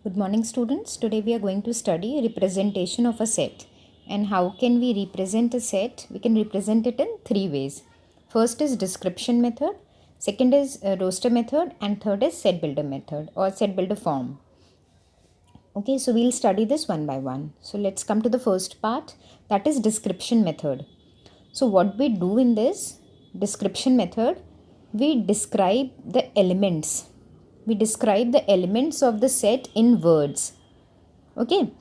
Good morning, students. Today we are going to study representation of a set. And how can we represent a set? We can represent it in three ways. First is description method, second is roster method, and third is set builder method or set builder form. Okay, so we'll study this one by one. So let's come to the first part, that is description method. So what we do in this description method, we describe the elements. We describe the elements of the set in words. Okay.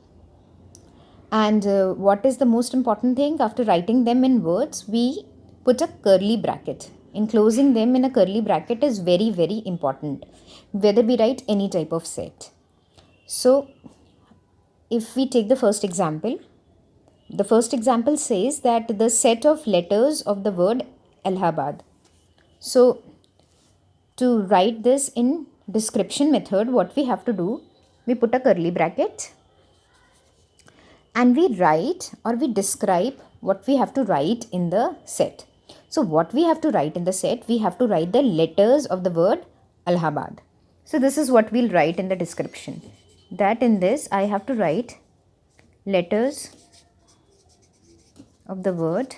And what is the most important thing? After writing them in words, we put a curly bracket. Enclosing them in a curly bracket is very, very important, whether we write any type of set. So, if we take the first example says that the set of letters of the word Allahabad. So, to write this in description method, what we have to do, we put a curly bracket and we write or we describe what we have to write in the set. So what we have to write in the set, we have to write the letters of the word Allahabad. So this is what we'll write in the description. That in this I have to write letters of the word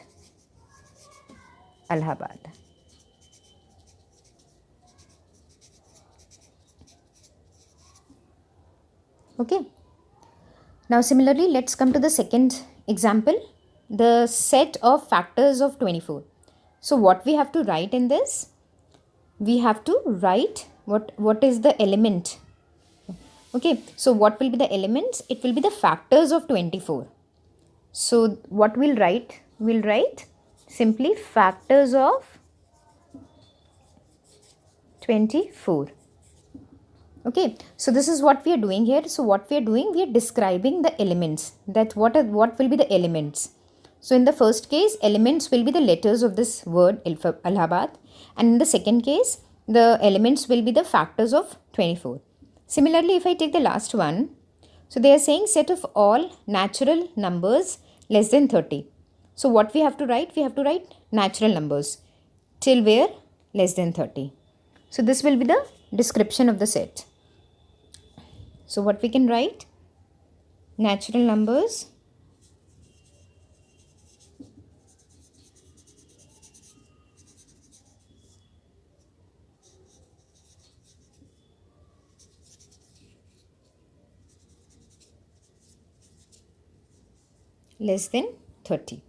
Allahabad. Okay. Now similarly, let's come to the second example, the set of factors of 24. So what we have to write in this, we have to write what is the element. Okay, so what will be the elements? It will be the factors of 24. So what we'll write simply factors of 24. Okay, so this is what we are doing here. So what we are doing, we are describing the elements, that what will be the elements. So in the first case, elements will be the letters of this word Allahabad, and in the second case, the elements will be the factors of 24. Similarly, if I take the last one, so they are saying set of all natural numbers less than 30. So what we have to write? We have to write natural numbers till where? Less than 30. So this will be the description of the set. So what we can write? Natural numbers less than 30.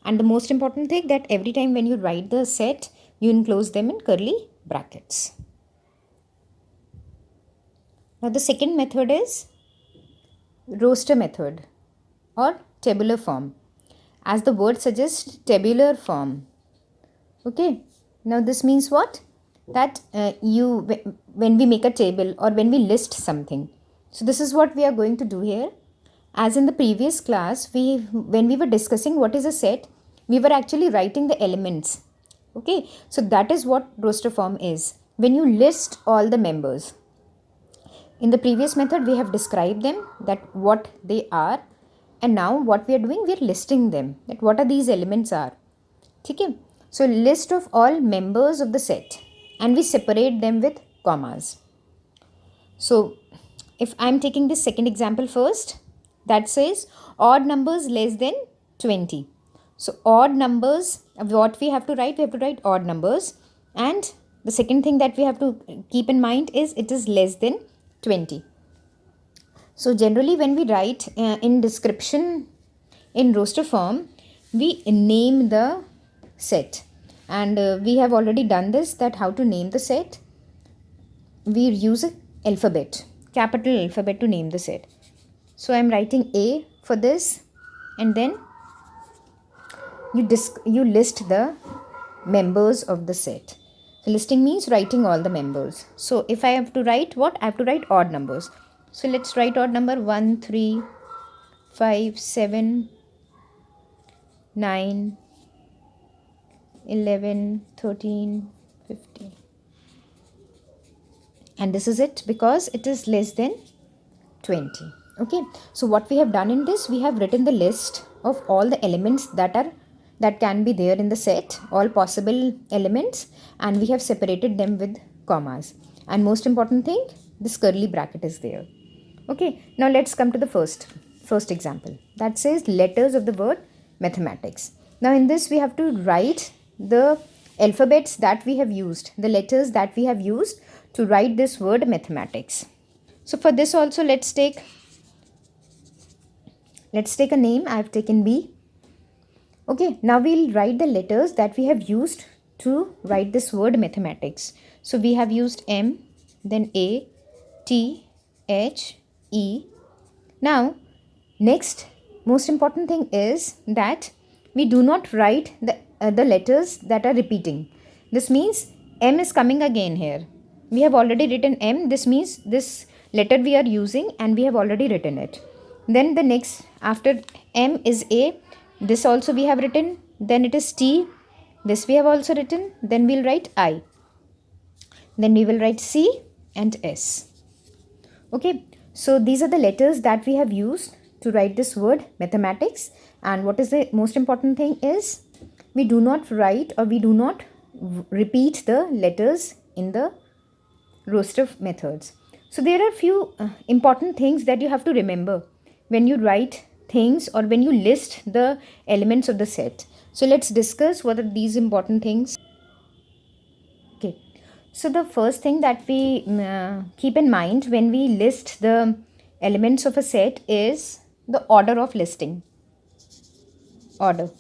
And the most important thing, that every time when you write the set, you enclose them in curly brackets. Now the second method is roster method or tabular form. As the word suggests, tabular form. Okay. Now this means what? That when we make a table or when we list something. So this is what we are going to do here. As in the previous class, when we were discussing what is a set, we were actually writing the elements. Okay. So that is what roster form is. When you list all the members. In the previous method, we have described them, that what they are, and now what we are doing, we are listing them, that what are these elements are. Okay? So list of all members of the set, and we separate them with commas. So if I am taking this second example first, that says odd numbers less than 20. So odd numbers, what we have to write? We have to write odd numbers, and the second thing that we have to keep in mind is it is less than 20. So generally when we write in description in roster form, we name the set, and we have already done this, that how to name the set. We use an alphabet, capital alphabet, to name the set. So I am writing A for this, and then you list the members of the set. So listing means writing all the members. So if I have to write what? I have to write odd numbers. So let's write odd number 1, 3, 5, 7, 9, 11, 13, 15. And this is it, because it is less than 20. Okay. So what we have done in this, we have written the list of all the elements that can be there in the set, all possible elements, and we have separated them with commas. And most important thing, this curly bracket is there. Okay, now let's come to the first example that says letters of the word mathematics. Now in this we have to write the alphabets that we have used, the letters that we have used to write this word mathematics. So for this also let's take a name. I have taken B. Okay, now we'll write the letters that we have used to write this word mathematics. So we have used M, then A, T, H, E. Now, next most important thing is that we do not write the letters that are repeating. This means M is coming again here. We have already written M. This means this letter we are using and we have already written it. Then the next after M is A. This also we have written. Then it is T. This we have also written. Then we'll write I. Then we will write C and S. Okay. So these are the letters that we have used to write this word mathematics. And what is the most important thing is we do not write or we do not repeat the letters in the roster methods. So there are few important things that you have to remember when you write things or when you list the elements of the set. So let's discuss what are these important things. Okay. So the first thing that we keep in mind when we list the elements of a set is the order of listing. Order.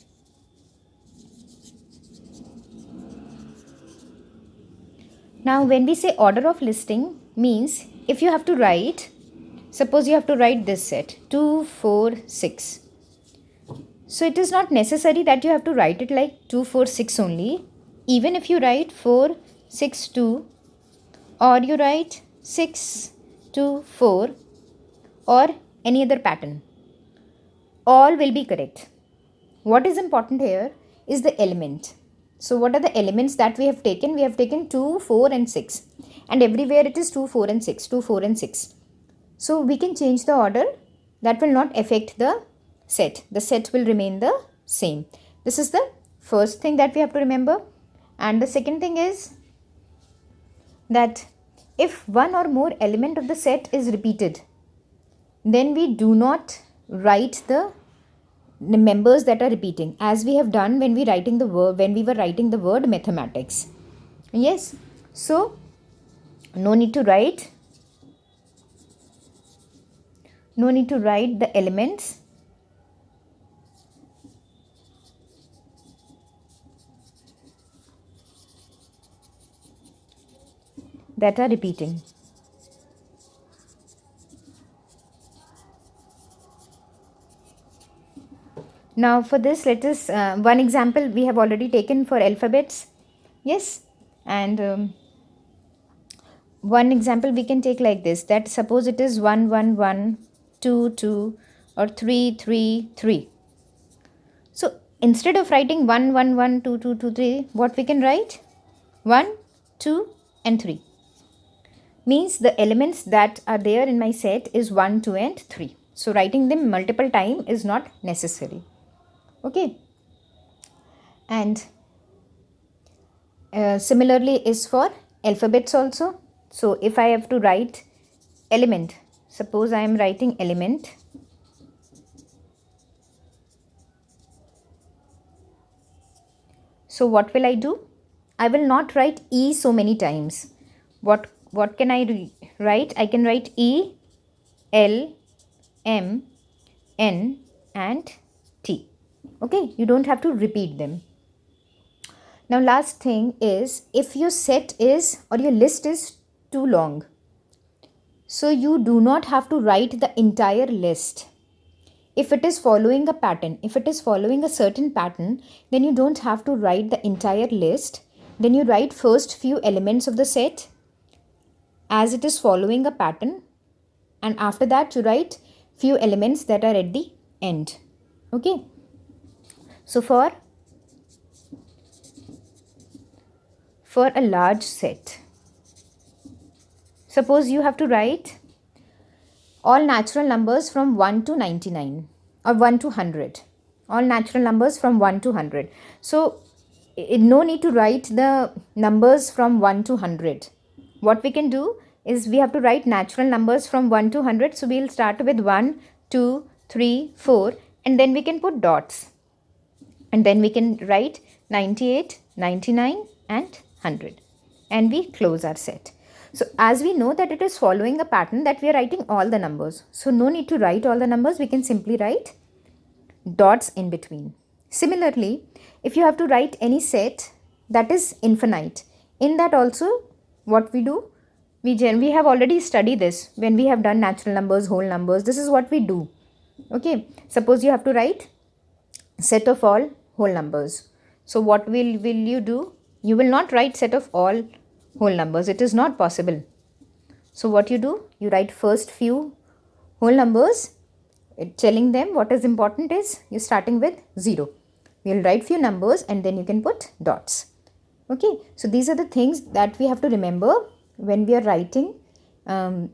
Now when we say order of listing means if you have to write, suppose you have to write this set 2, 4, 6. So it is not necessary that you have to write it like 2, 4, 6 only. Even if you write 4, 6, 2 or you write 6, 2, 4 or any other pattern, all will be correct. What is important here is the element. So what are the elements that we have taken? We have taken 2, 4 and 6 and everywhere it is 2, 4 and 6, 2, 4 and 6. So we can change the order. That will not affect the set. The set will remain the same. This is the first thing that we have to remember. And the second thing is that if one or more element of the set is repeated, then we do not write the members that are repeating, as we have done when we were writing the word mathematics. Yes, so no need to write the elements that are repeating. Now for this, let us one example we have already taken for alphabets. Yes, and one example we can take like this, that suppose it is 1 1 1 2 2 or 3 3 3. So instead of writing 1 1 1 2 2 2 3, what we can write? 1 2 and 3. Means the elements that are there in my set is 1 2 and 3. So writing them multiple time is not necessary. Okay, and similarly is for alphabets also. So if I have to write element, suppose I am writing element, so what will I do? I will not write E so many times. What can I write? I can write E, L, M, N and T. Okay, you don't have to repeat them. Now last thing is, if your set is or your list is too long, so you do not have to write the entire list. If it is following a pattern, if it is following a certain pattern, then you don't have to write the entire list. Then you write first few elements of the set as it is following a pattern, and after that you write few elements that are at the end. Okay. So for a large set, suppose you have to write all natural numbers from 1 to 99 or 1 to 100. All natural numbers from 1 to 100. So no need to write the numbers from 1 to 100. What we can do, is we have to write natural numbers from 1 to 100. So we'll start with 1, 2, 3, 4, and then we can put dots. And then we can write 98, 99 and 100. And we close our set. So as we know that it is following a pattern that we are writing all the numbers. So no need to write all the numbers. We can simply write dots in between. Similarly, if you have to write any set that is infinite, in that also what we do, we have already studied this when we have done natural numbers, whole numbers. This is what we do. Okay, suppose you have to write set of all whole numbers. So what will you do? You will not write set of all whole numbers. It is not possible. So what you do? You write first few whole numbers, telling them what is important is you're starting with 0. We'll write few numbers and then you can put dots. Okay, so these are the things that we have to remember when we are writing a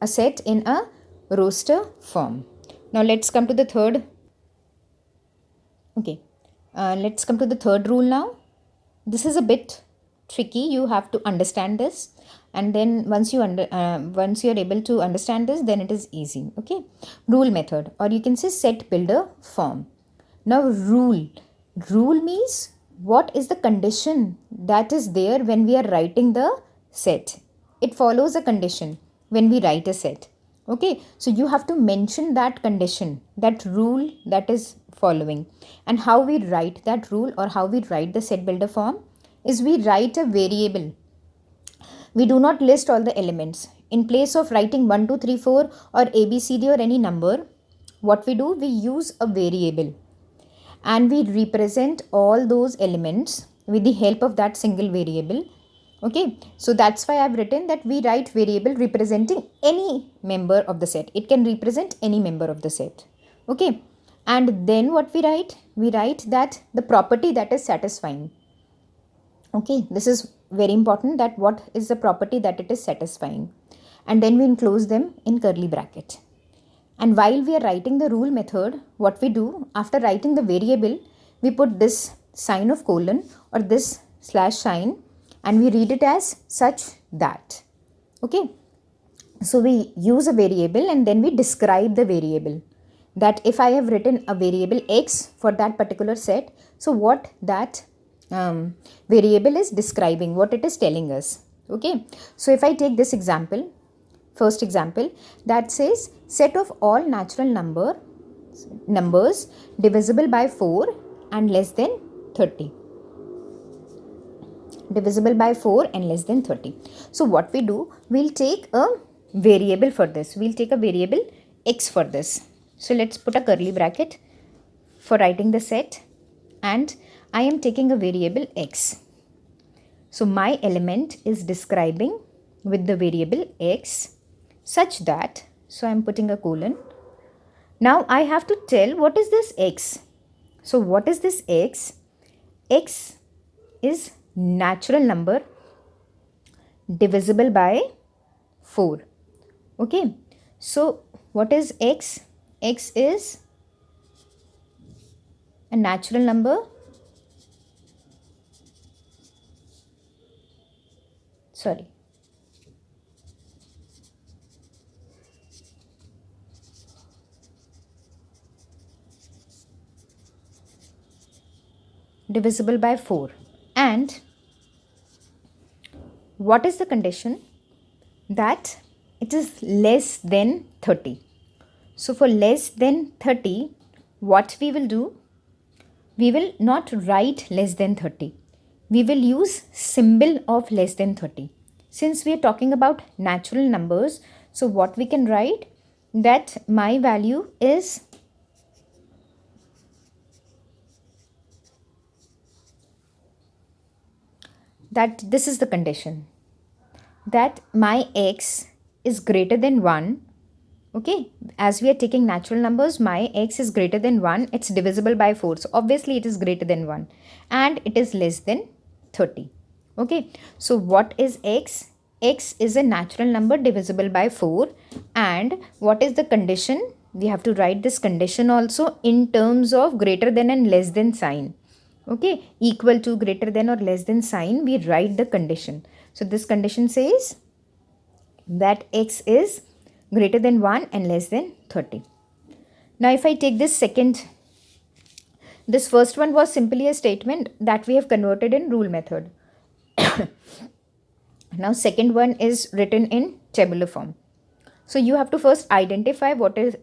set in a roster form. Now let's come to the third. Okay, let's come to the third rule now. This is a bit tricky. You have to understand this, and then once you are able to understand this, then it is easy. Okay, rule method, or you can say set builder form. Now rule means what is the condition that is there when we are writing the set. It follows a condition when we write a set. Okay, so you have to mention that condition, that rule that is following. And how we write that rule, or how we write the set builder form, is we write a variable. We do not list all the elements. In place of writing 1, 2, 3, 4 or ABCD or any number, what we do, we use a variable. And we represent all those elements with the help of that single variable. Okay, so that's why I've written that we write variable representing any member of the set. It can represent any member of the set. Okay, and then what we write? We write that the property that is satisfying. Okay, this is very important, that what is the property that it is satisfying. And then we enclose them in curly bracket. And while we are writing the rule method, what we do, after writing the variable, we put this sign of colon or this slash sign, and we read it as such that. Okay, so we use a variable and then we describe the variable. That if I have written a variable x for that particular set, so what that variable is describing, what it is telling us. Okay, so if I take this example, first example, that says set of all natural numbers divisible by 4 and less than 30. Divisible by 4 and less than 30. So what we do, we'll take a variable for this. We'll take a variable x for this. So let's put a curly bracket for writing the set, and I am taking a variable x. So my element is describing with the variable x such that, so I am putting a colon. Now I have to tell what is this x. So what is this x? X is natural number divisible by 4. Okay, so what is x? X is a natural number divisible by 4. And what is the condition? That it is less than 30. So for less than 30, what we will do? We will not write less than 30. We will use symbol of less than 30. Since we are talking about natural numbers, so what we can write? That my value is that this is the condition, that my x is greater than 1. Okay, as we are taking natural numbers, my x is greater than 1. It's divisible by 4. So obviously it is greater than 1 and it is less than 30. Okay, so what is x? X is a natural number divisible by 4. And what is the condition? We have to write this condition also in terms of greater than and less than sign. Okay, equal to, greater than or less than sign, we write the condition. So this condition says that x is greater than 1 and less than 30. Now if I take this second, this first one was simply a statement that we have converted in rule method. Now second one is written in tabular form. So you have to first identify what this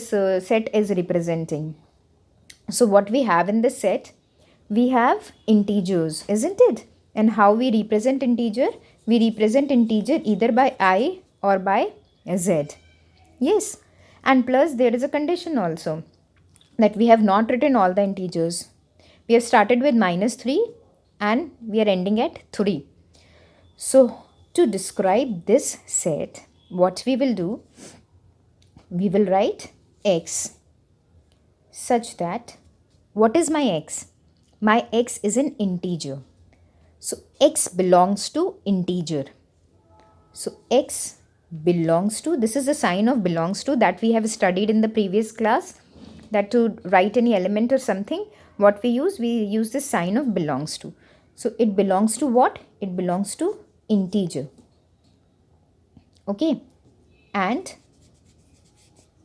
set is representing. So what we have in this set, we have integers, isn't it? And how we represent integer? We represent integer either by I or by Z. Yes. And plus there is a condition also, that we have not written all the integers. We have started with -3 and we are ending at 3. So to describe this set, what we will do, we will write x such that, what is my x? My x is an integer. So x belongs to integer. So x belongs to, this is the sign of belongs to that we have studied in the previous class, that to write any element or something, what we use this sign of belongs to. So it belongs to what? It belongs to integer. Okay. And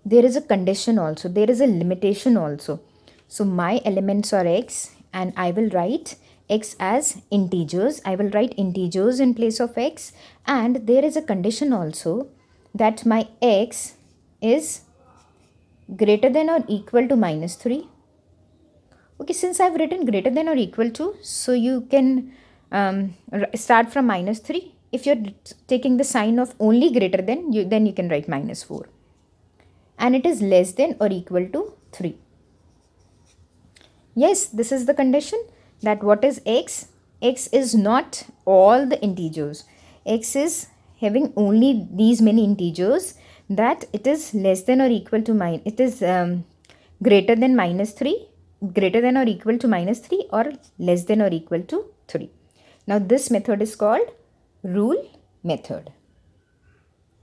there is a condition also, there is a limitation also. So my elements are x and I will write x as integers. I will write integers in place of x, and there is a condition also that my x is greater than or equal to -3. Okay, since I've written greater than or equal to, so you can start from -3. If you're taking the sign of only greater than, then you can write -4. And it is less than or equal to 3. Yes, this is the condition, that what is x? X is not all the integers. X is having only these many integers, that it is less than or equal to it is greater than -3, greater than or equal to -3, or less than or equal to 3. Now this method is called rule method.